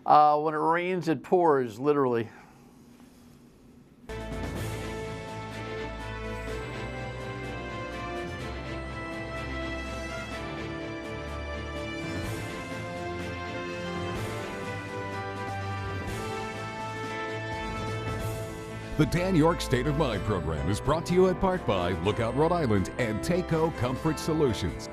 When it rains, it pours, literally. The Dan Yorke State of Mind program is brought to you in part by Lookout Rhode Island and Taco Comfort Solutions.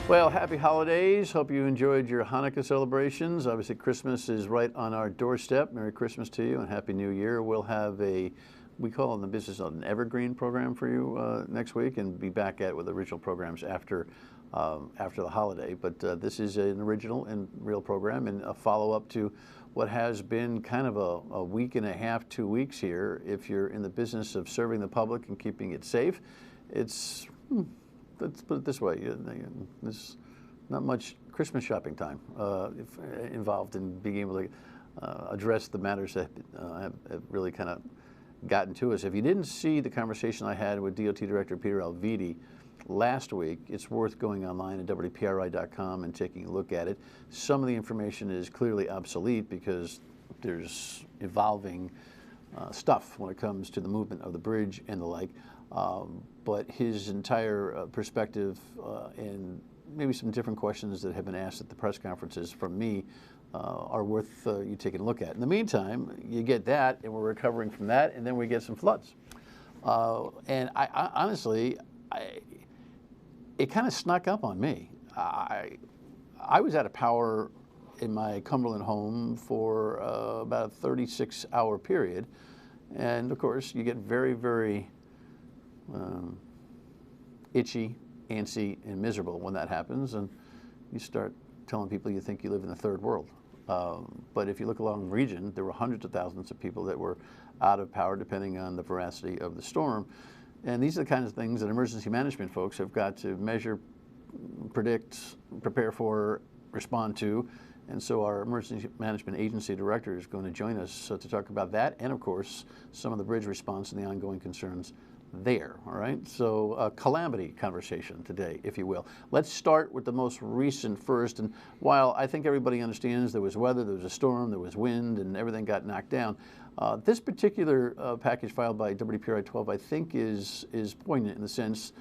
Well, happy holidays. Hope you enjoyed your Hanukkah celebrations. Obviously, Christmas is right on our doorstep. Merry Christmas to you and Happy New Year. We'll have we call it in the business an evergreen program for you next week, and be back at with original programs after the holiday. But this is an original and real program and a follow-up to what has been kind of a week and a half, 2 weeks here. If you're in the business of serving the public and keeping it safe, it's, let's put it this way, there's not much Christmas shopping time involved in being able to address the matters that have really kind of gotten to us. If you didn't see the conversation I had with DOT Director Peter Alviti last week, it's worth going online at WPRI.com and taking a look at it. Some of the information is clearly obsolete because there's evolving stuff when it comes to the movement of the bridge and the like. But his entire perspective and maybe some different questions that have been asked at the press conferences from me are worth you taking a look at. In the meantime, you get that, and we're recovering from that, and then we get some floods. And I honestly, it kind of snuck up on me. I was out of power in my Cumberland home for about a 36-hour period. And of course, you get very, very itchy, antsy, and miserable when that happens. And you start telling people you think you live in the third world. But if you look along the region, there were hundreds of thousands of people that were out of power depending on the veracity of the storm. And these are the kinds of things that emergency management folks have got to measure, predict, prepare for, respond to. And so our emergency management agency director is going to join us to talk about that and, of course, some of the bridge response and the ongoing concerns there. All right, so a calamity conversation today, if you will. Let's start with the most recent first. And while I think everybody understands there was weather, there was a storm, there was wind, and everything got knocked down, this particular package filed by WPRI 12, I think, is poignant in the sense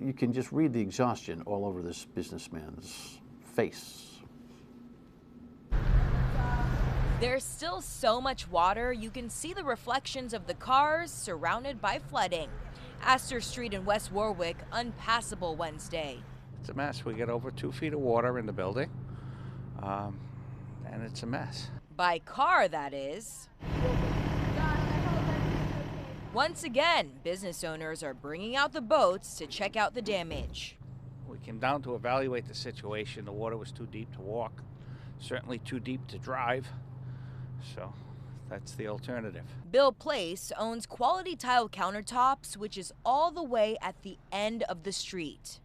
you can just read the exhaustion all over this businessman's face. There's still so much water, you can see the reflections of the cars surrounded by flooding. Astor Street in West Warwick, unpassable Wednesday. It's a mess. We get over 2 feet of water in the building, and it's a mess. By car, that is. Once again, business owners are bringing out the boats to check out the damage. We came down to evaluate the situation. The water was too deep to walk, certainly too deep to drive. So that's the alternative. Bill Place owns Quality Tile Countertops, which is all the way at the end of the street.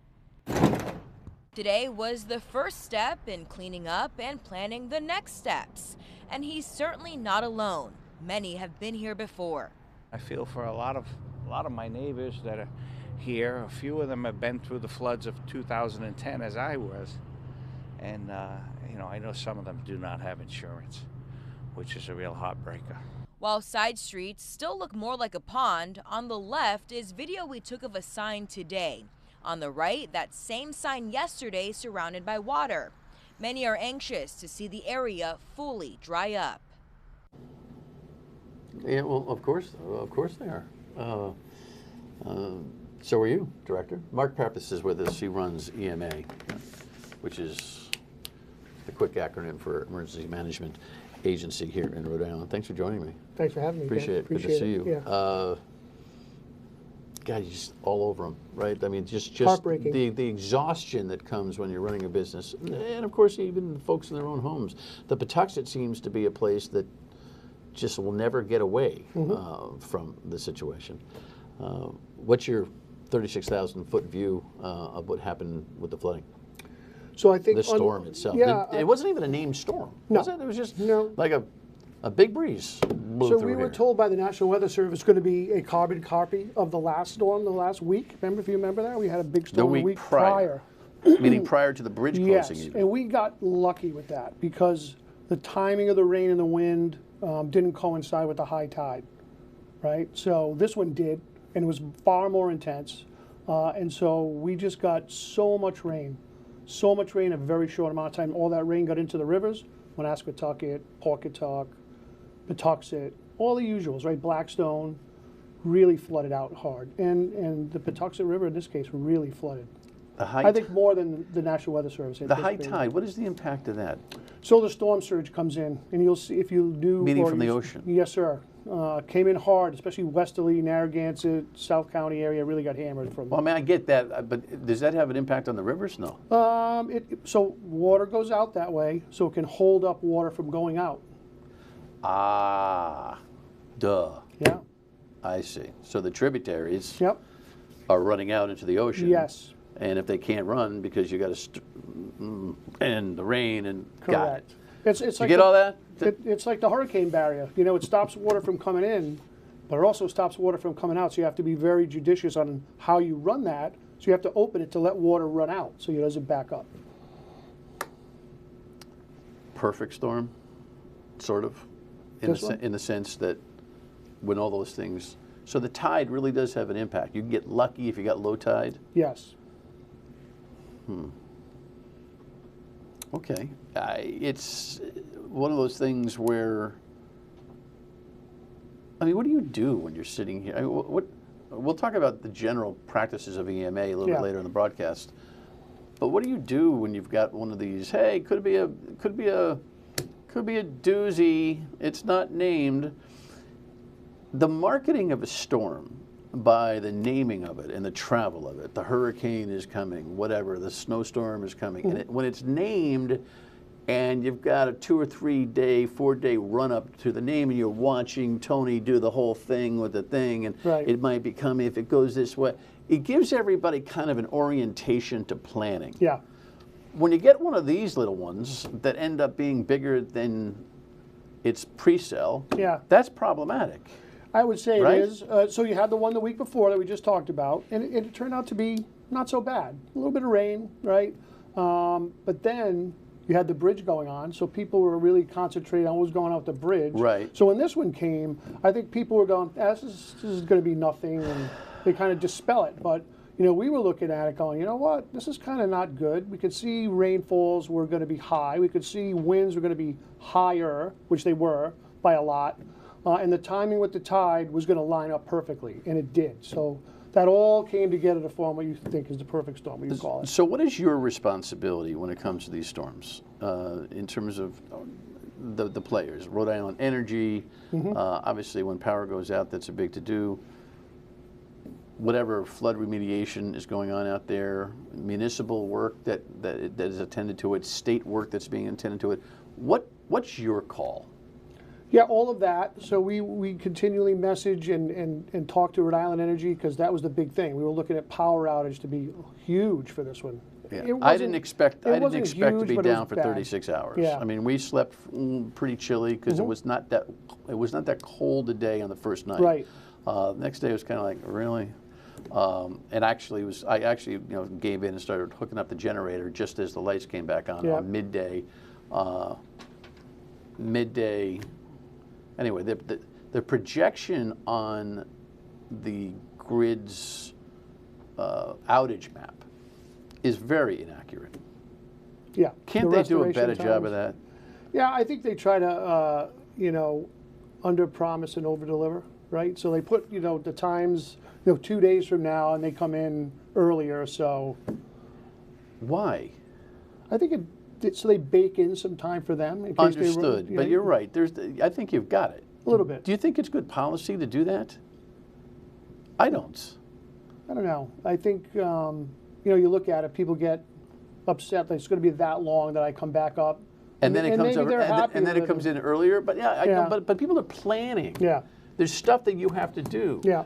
Today was the first step in cleaning up and planning the next steps. And he's certainly not alone. Many have been here before. I feel for a lot of my neighbors that are here. A few of them have been through the floods of 2010 as I was. And I know some of them do not have insurance, which is a real heartbreaker. While side streets still look more like a pond, on the left is video we took of a sign today. On the right, that same sign yesterday surrounded by water. Many are anxious to see the area fully dry up. Yeah, well, of course they are. So are you, Director. Marc Pappas is with us. He runs EMA, which is the quick acronym for Emergency Management Agency here in Rhode Island. Thanks for joining me. Thanks for having me. Appreciate it. Good to see you. Yeah. God, you're just all over them, right? I mean, just heartbreaking. The exhaustion that comes when you're running a business, and of course, even the folks in their own homes. The Patuxent seems to be a place that just will never get away from the situation. What's your 36,000-foot view of what happened with the flooding? So I think the storm itself. Yeah, it wasn't even a named storm. No, was it? It was just like a big breeze blew so through we were here. told by the National Weather Service going to be a carbon copy of the last storm, the last week. Remember, if you remember that? We had a big storm the week prior. Meaning prior to the bridge closing. Yes, and we got lucky with that because the timing of the rain and the wind didn't coincide with the high tide, right? So this one did, and it was far more intense. And so we just got so much rain in a very short amount of time. All that rain got into the rivers, Woonasquatucket, Pawcatuck, Patuxet, all the usuals, right? Blackstone really flooded out hard. And the Patuxet River, in this case, really flooded. I think more than the National Weather Service. The high tide, what is the impact of that? So the storm surge comes in, and you'll see if you do. Meaning from the ocean? Yes, sir. Came in hard, especially westerly, Narragansett, South County area really got hammered from. Well, I mean, I get that, but does that have an impact on the rivers? No. So water goes out that way, so it can hold up water from going out. Ah, duh. Yeah. I see. So the tributaries Yep. are running out into the ocean. Yes. And if they can't run because you got to, and the rain and Correct. got it. It's You like get all that? It's like the hurricane barrier. You know, it stops water from coming in, but it also stops water from coming out. So you have to be very judicious on how you run that. So you have to open it to let water run out so it doesn't back up. Perfect storm, sort of, in the sense that when all those things. So the tide really does have an impact. You can get lucky if you got low tide. Yes. Okay. It's one of those things where, I mean, what do you do when you're sitting here? I mean, we'll talk about the general practices of EMA a little bit later in the broadcast. But what do you do when you've got one of these? Hey, could be a doozy. It's not named. The marketing of a storm by the naming of it and the travel of it, the hurricane is coming, whatever, the snowstorm is coming. And when it's named and you've got a 2 or 3 day, 4 day run up to the name and you're watching Tony do the whole thing with the thing and it might become, if it goes this way, it gives everybody kind of an orientation to planning. Yeah. When you get one of these little ones that end up being bigger than its pre-sale, that's problematic. I would say it is. So you had the one the week before that we just talked about, and it turned out to be not so bad. A little bit of rain, right? But then you had the bridge going on, so people were really concentrating on what was going on with the bridge. Right. So when this one came, I think people were going, this is going to be nothing, and they kind of dispel it. But you know, we were looking at it going, you know what, this is kind of not good. We could see rainfalls were going to be high. We could see winds were going to be higher, which they were by a lot. And the timing with the tide was going to line up perfectly, and it did. So that all came together to form what you think is the perfect storm, what you call it. So what is your responsibility when it comes to these storms in terms of the players? Rhode Island Energy, obviously when power goes out, that's a big to-do. Whatever flood remediation is going on out there, municipal work that is attended to it, state work that's being attended to it, what's your call? Yeah, all of that. So we continually message and talk to Rhode Island Energy because that was the big thing. We were looking at power outage to be huge for this one. Yeah. I didn't expect huge, to be down for bad. 36 hours. Yeah. I mean, we slept pretty chilly because it was not that cold a day on the first night. Right. Next day it was kind of like, really? And actually I gave in and started hooking up the generator just as the lights came back on midday. Anyway, the projection on the grid's outage map is very inaccurate. Yeah. Can't they do a better job of that? Yeah, I think they try to, under promise and over deliver, right? So they put, the times, 2 days from now, and they come in earlier. So why? I think so they bake in some time for them. In case Understood, but you're right. I think you've got it. A little bit. Do you think it's good policy to do that? I don't. I don't know. I think, you look at it, people get upset that it's going to be that long that I come back up. And then it comes over, and then it comes in earlier. But but people are planning. Yeah. There's stuff that you have to do. Yeah.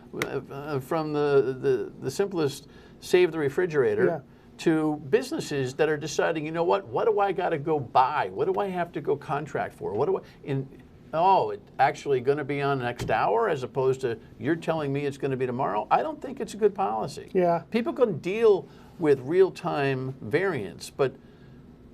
From the simplest save the refrigerator to businesses that are deciding, what do I got to go buy? What do I have to go contract for? It's actually going to be on next hour as opposed to you're telling me it's going to be tomorrow? I don't think it's a good policy. Yeah. People can deal with real-time variance, but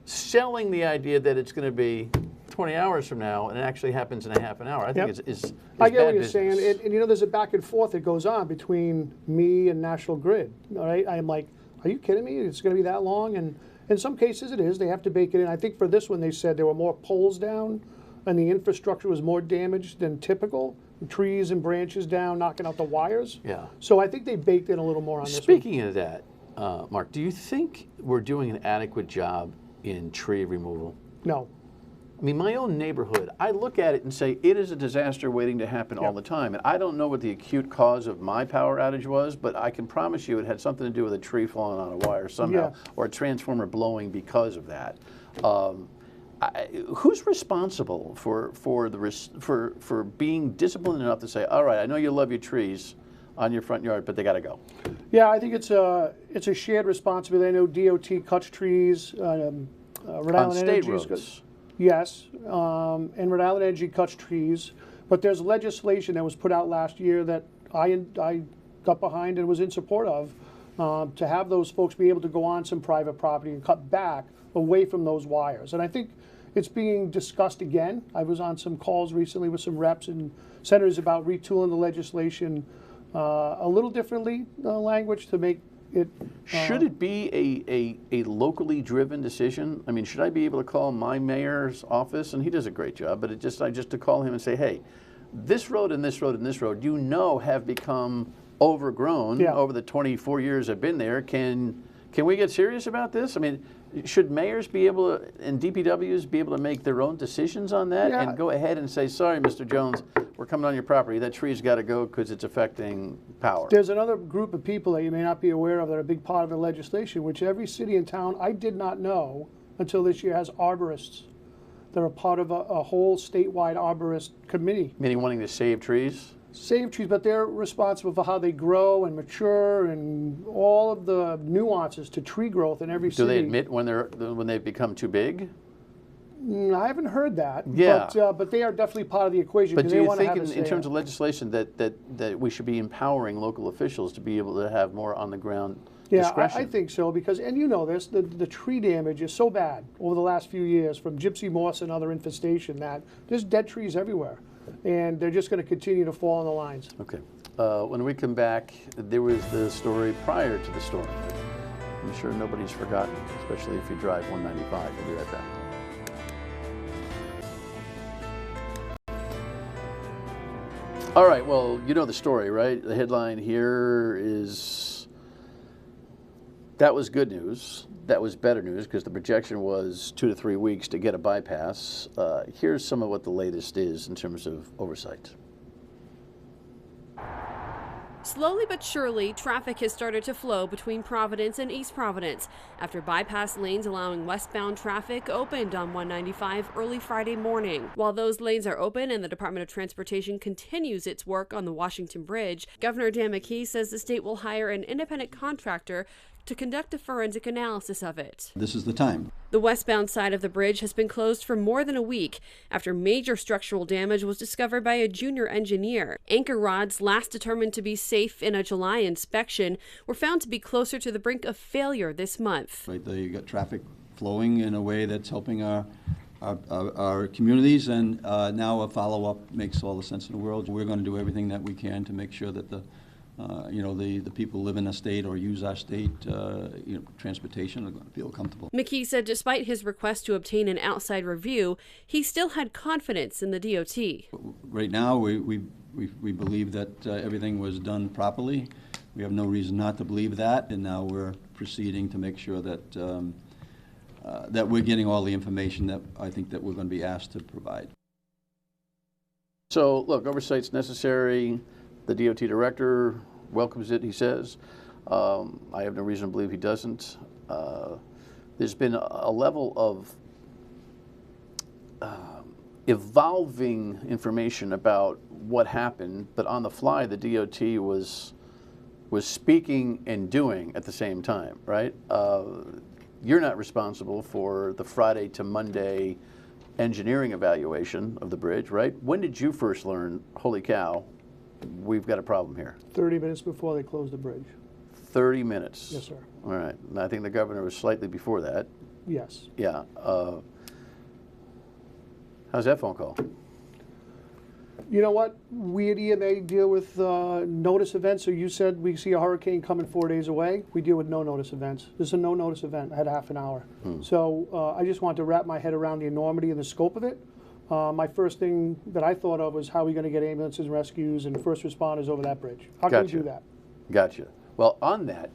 selling the idea that it's going to be 20 hours from now, and it actually happens in a half an hour. I think Yep. is I get bad what you're business. saying, and you know, there's a back and forth that goes on between me and National Grid. All right, I'm like, are you kidding me? It's going to be that long? And in some cases, it is. They have to bake it in. I think for this one, they said there were more poles down, and the infrastructure was more damaged than typical. Trees and branches down, knocking out the wires. Yeah. So I think they baked in a little more on this one. Speaking of that, Mark, do you think we're doing an adequate job in tree removal? No. I mean, my own neighborhood, I look at it and say, it is a disaster waiting to happen all the time. And I don't know what the acute cause of my power outage was, but I can promise you it had something to do with a tree falling on a wire somehow, or a transformer blowing because of that. Who's responsible for being disciplined enough to say, all right, I know you love your trees on your front yard, but they got to go? Yeah, I think it's a shared responsibility. I know DOT cuts trees. Rhode On Island state Energy roads. Yes, and Rhode Island Energy cuts trees, but there's legislation that was put out last year that I got behind and was in support of, to have those folks be able to go on some private property and cut back away from those wires. And I think it's being discussed again. I was on some calls recently with some reps and senators about retooling the legislation a little differently, language to make it. Should it be a locally driven decision? I mean, should I be able to call my mayor's office, and he does a great job, but just to call him and say, hey, this road and this road and this road, have become overgrown over the 24 years I've been there. Can we get serious about this? I mean, should mayors be able to, and DPWs be able to make their own decisions on that and go ahead and say, sorry, Mr. Jones, we're coming on your property. That tree's got to go because it's affecting power. There's another group of people that you may not be aware of that are a big part of the legislation, which every city and town, I did not know until this year, has arborists. They're a part of a whole statewide arborist committee. Meaning wanting to save trees? Save trees, but they're responsible for how they grow and mature and all of the nuances to tree growth in every city. Do they admit when they've become too big? I haven't heard that. Yeah. But they are definitely part of the equation. But do they you want to think have a in say terms of legislation that we should be empowering local officials to be able to have more on the ground discretion? I think so, because, and you know this, the tree damage is so bad over the last few years from gypsy moss and other infestation that there's dead trees everywhere. And they're just going to continue to fall on the lines. Okay. When we come back, there was the story prior to the storm. I'm sure nobody's forgotten, especially if you drive 195. We'll be right back. All right, well, you know the story, right? The headline here is, that was good news. That was better news because the projection was 2 to 3 weeks to get a bypass. Here's some of what the latest is in terms of oversight. Slowly but surely, traffic has started to flow between Providence and East Providence after bypass lanes allowing westbound traffic opened on 195 early Friday morning. While those lanes are open and the Department of Transportation continues its work on the Washington Bridge, Governor Dan Yorke says the state will hire an independent contractor to conduct a forensic analysis of it. This is the time. The westbound side of the bridge has been closed for more than a week after major structural damage was discovered by a junior engineer. Anchor rods, last determined to be safe in a July inspection, were found to be closer to the brink of failure this month. Right, you got traffic flowing in a way that's helping our communities, and now a follow-up makes all the sense in the world. We're going to do everything that we can to make sure that the people who live in a state or use our state, transportation are going to feel comfortable. Yorke said despite his request to obtain an outside review, he still had confidence in the DOT. Right now, we believe that everything was done properly. We have no reason not to believe that, and now we're proceeding to make sure that that we're getting all the information that I think that we're going to be asked to provide. So, look, oversight's necessary. The DOT director welcomes it, he says. I have no reason to believe he doesn't. There's been a level of evolving information about what happened, but on the fly, the DOT was speaking and doing at the same time, right? You're not responsible for the Friday to Monday engineering evaluation of the bridge, right? When did you first learn, holy cow, we've got a problem here? 30 minutes before they closed the bridge. 30 minutes? Yes, sir. All right. And I think the governor was slightly before that. Yes. Yeah. How's that phone call? You know what? We at EMA deal with notice events. So you said we see a hurricane coming 4 days away. We deal with no notice events. This is a no notice event. I had half an hour. So I just want to wrap my head around the enormity and the scope of it. My first thing that I thought of was how are we going to get ambulances and rescues and first responders over that bridge? How can we do that? Gotcha. Well, on that,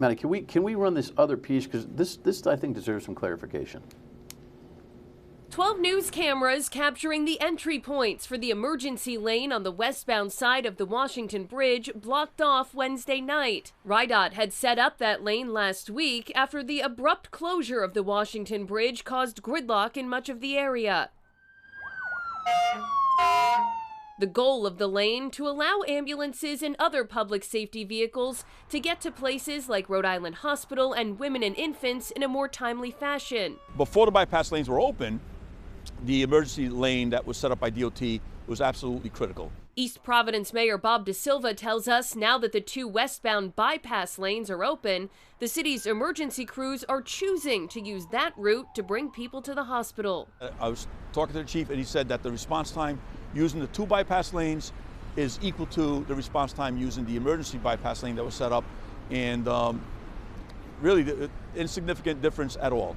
Matty, can we run this other piece, because this I think deserves some clarification. 12 news cameras capturing the entry points for the emergency lane on the westbound side of the Washington Bridge blocked off Wednesday night. Rhode had set up that lane last week after the abrupt closure of the Washington Bridge caused gridlock in much of the area. The goal of the lane to allow ambulances and other public safety vehicles to get to places like Rhode Island Hospital and women and infants in a more timely fashion. Before the bypass lanes were open, the emergency lane that was set up by DOT was absolutely critical. East Providence Mayor Bob DeSilva tells us now that the 2 westbound bypass lanes are open, the city's emergency crews are choosing to use that route to bring people to the hospital. I was talking to the chief, and he said that the response time using the 2 bypass lanes is equal to the response time using the emergency bypass lane that was set up, and really insignificant difference at all.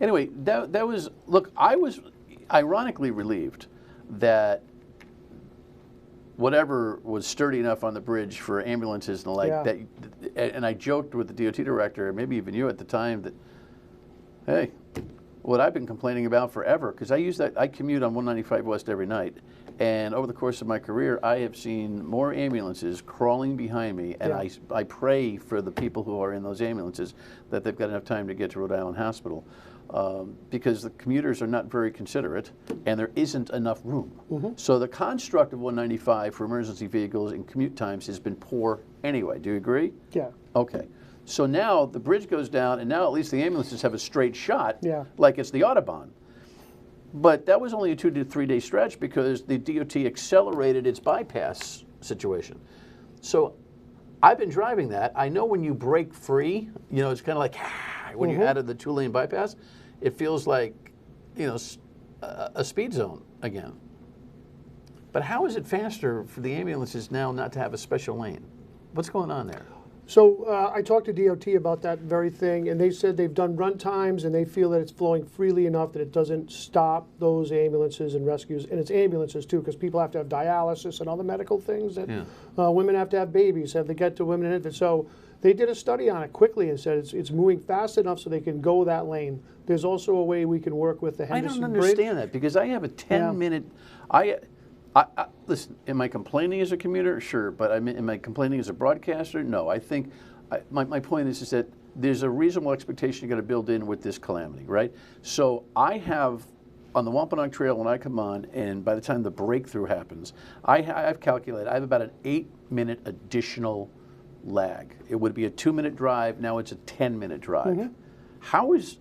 Anyway, that was, look, I was ironically relieved that whatever was sturdy enough on the bridge for ambulances and the like, that, and I joked with the DOT director, maybe even you at the time, that, hey, what I've been complaining about forever, because I commute on 195 West every night, and over the course of my career, I have seen more ambulances crawling behind me, and I pray for the people who are in those ambulances that they've got enough time to get to Rhode Island Hospital. Because the commuters are not very considerate, and there isn't enough room. So the construct of 195 for emergency vehicles and commute times has been poor anyway. Do you agree? Yeah. Okay. So now the bridge goes down, and now at least the ambulances have a straight shot, like it's the Autobahn. But that was only a 2 to 3 day stretch because the DOT accelerated its bypass situation. So I've been driving that. I know when you break free, you know, it's kind of like when you added the 2-lane bypass, it feels like, you know, a speed zone again. But how is it faster for the ambulances now not to have a special lane? What's going on there? So I talked to DOT about that very thing, and they said they've done run times and they feel that it's flowing freely enough that it doesn't stop those ambulances and rescues. And it's ambulances too, because people have to have dialysis and other medical things that women have to have babies, have to get to women and infants. So they did a study on it quickly and said it's moving fast enough so they can go that lane. There's also a way we can work with the Henderson Bridge. I don't understand that, because I have a 10-minute, listen, am I complaining as a commuter? Sure, but am I complaining as a broadcaster? No. I think my point is that there's a reasonable expectation you got to build in with this calamity, right? So I have, on the Wampanoag Trail when I come on, and by the time the breakthrough happens, I've calculated I have about an 8-minute additional lag. It would be a 2-minute drive. Now it's a 10-minute drive. How is,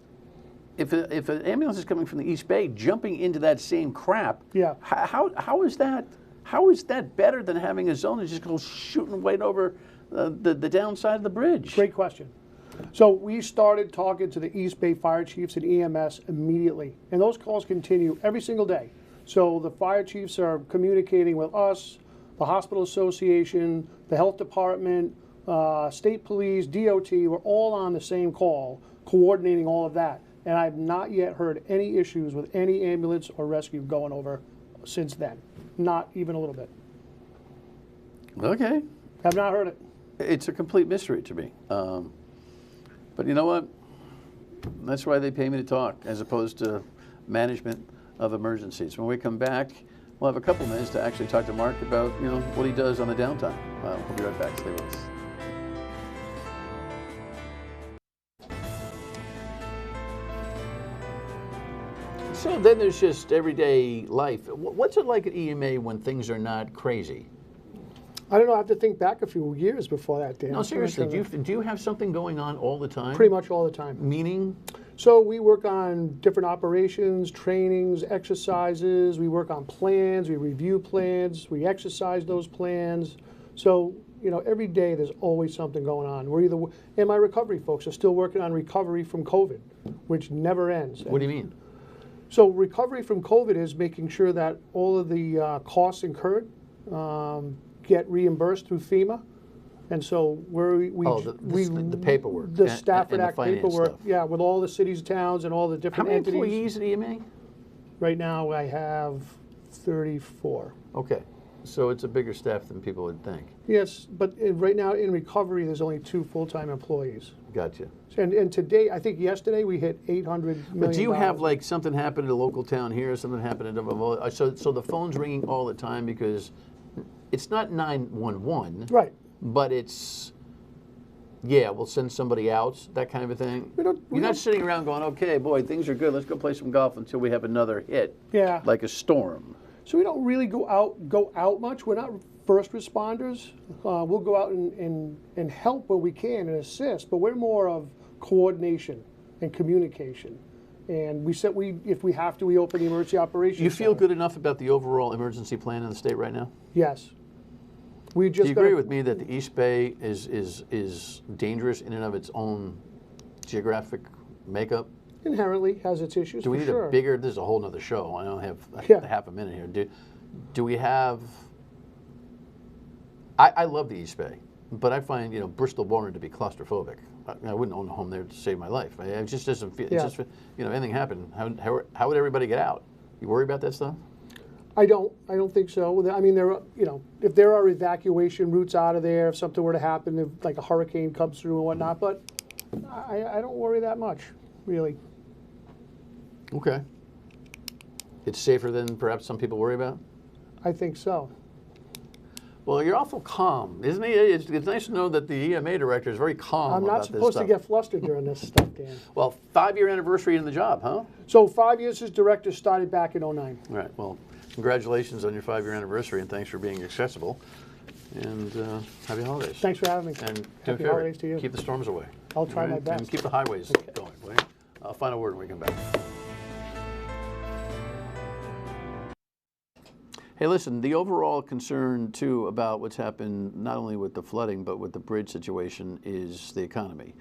if an ambulance is coming from the East Bay, jumping into that same crap? How is that better than having a zone that just goes shooting right over the downside of the bridge? Great question. So we started talking to the East Bay fire chiefs and EMS immediately, and those calls continue every single day. So the fire chiefs are communicating with us, the hospital association, the health department, state police, DOT. We're all on the same call, coordinating all of that. And I've not yet heard any issues with any ambulance or rescue going over since then. Not even a little bit. Okay. Have not heard it. It's a complete mystery to me. But you know what? That's why they pay me to talk, as opposed to management of emergencies. When we come back, we'll have a couple minutes to actually talk to Mark about, you know, what he does on the downtime. We'll be right back. Stay with us. So then there's just everyday life. What's it like at EMA when things are not crazy? I don't know. I have to think back a few years before that, Dan. No, seriously. Do you have something going on all the time? Pretty much all the time. Meaning? So we work on different operations, trainings, exercises. We work on plans. We review plans. We exercise those plans. So, you know, every day there's always something going on. And my recovery folks are still working on recovery from COVID, which never ends. What do you mean? So recovery from COVID is making sure that all of the costs incurred get reimbursed through FEMA. And so the paperwork, the and Stafford the Act finance paperwork, stuff. yeah, with all the cities, towns, and all the How different many entities. employees at EMA? Right now I have 34. Okay, so it's a bigger staff than people would think. Yes, but right now in recovery, there's only 2 full-time employees. Gotcha. And today, I think yesterday, we hit $800 million. But do you have like something happened at a local town here, something happened at so the phone's ringing all the time because it's not 911, Right. but it's, yeah, we'll send somebody out, that kind of a thing. You're not sitting around going, okay, boy, things are good, let's go play some golf until we have another hit. Yeah. Like a storm. So we don't really go out much. We're not first responders. We'll go out and help where we can and assist, but we're more of coordination and communication. And we said if we have to, we open the emergency operations You feel center. good enough about the overall emergency plan in the state right now? Yes. We just Do you agree with me that the East Bay is dangerous in and of its own geographic makeup? Inherently has its issues. Do we for need sure. a bigger? This is a whole nother show. I only have Yeah. half a minute here. Do we have? I love the East Bay, but I find Bristol Warren to be claustrophobic. I wouldn't own a home there to save my life. It just doesn't feel. Yeah. It's just, anything happened, how would everybody get out? You worry about that stuff? I don't think so. I mean, if there are evacuation routes out of there, if something were to happen, if like a hurricane comes through and whatnot, but I don't worry that much, really. Okay. It's safer than perhaps some people worry about? I think so. Well, you're awful calm, isn't he? It's nice to know that the EMA director is very calm I'm about not this supposed to stuff. get flustered during this stuff, Dan. Well, 5-year anniversary in the job, huh? So 5 years as director, started back in '09. All right. Well, congratulations on your 5-year anniversary, and thanks for being accessible. And happy holidays. Thanks for having me. And do Happy me a favor, holidays to you. keep the storms away. I'll try All my right? best. And keep the highways going, will you? Final word when we come back. Hey, listen, the overall concern, too, about what's happened, not only with the flooding, but with the bridge situation, is the economy.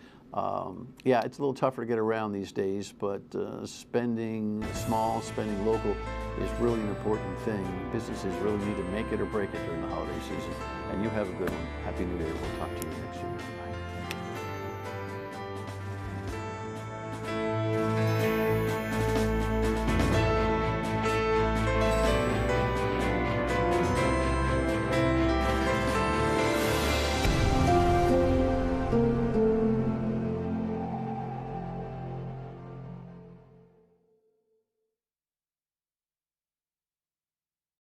Yeah, it's a little tougher to get around these days, but spending small, spending local is really an important thing. Businesses really need to make it or break it during the holiday season. And you have a good one. Happy New Year. We'll talk to you next year. Bye.